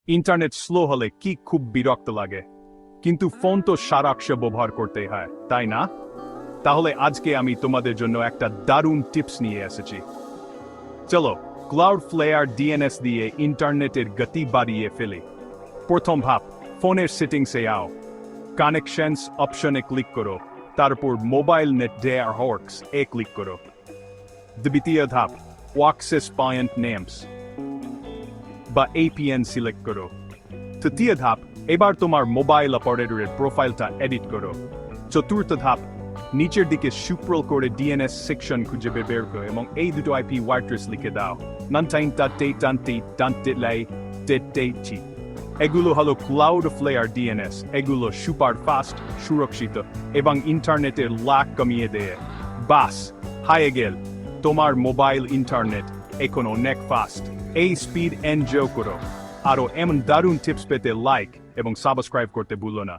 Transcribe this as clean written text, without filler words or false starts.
Internet slow হলে কি খুব বিরক্ত লাগে, কিন্তু ফোন তো সারাংশে ব্যবহার করতেই হয়, তাই না? তাহলে আজকে আমি তোমাদের জন্য একটা দারুণ টিপস নিয়ে এসেছি। চলো ক্লাউডফ্লেয়ার ডিএনএস দিয়ে ইন্টারনেটের গতি বাড়িয়ে ফেলি। প্রথম ধাপ, ফোনের সেটিংসে যাও, কানেকশনস অপশনে ক্লিক করো, তারপর মোবাইল নেট নেটওয়ার্কস এ ক্লিক করো। দ্বিতীয় ধাপ, অ্যাক্সেস পয়েন্ট নেমস বা এপিএন সিলেক্ট করো। তৃতীয় ধাপ, এবার তোমার মোবাইল অপারেটরের প্রোফাইলটা এডিট করো। চতুর্থ ধাপ, নিচের দিকে স্ক্রল করে ডিএনএস সেকশন খুঁজে বের করো এবং এই দুটো আইপি অ্যাড্রেস লিখে দাও। এগুলো হলো ক্লাউডফ্লেয়ার ডিএনএস, এগুলো সুপার ফাস্ট, সুরক্ষিত এবং ইন্টারনেটের লাগ কমিয়ে দেয়। বাস, হয়ে গেল তোমার মোবাইল ইন্টারনেট এখন অনেক ফাস্ট। এই স্পিড এনজয় করো। আরও এমন দারুণ টিপস পেতে লাইক এবং সাবস্ক্রাইব করতে ভুলো না।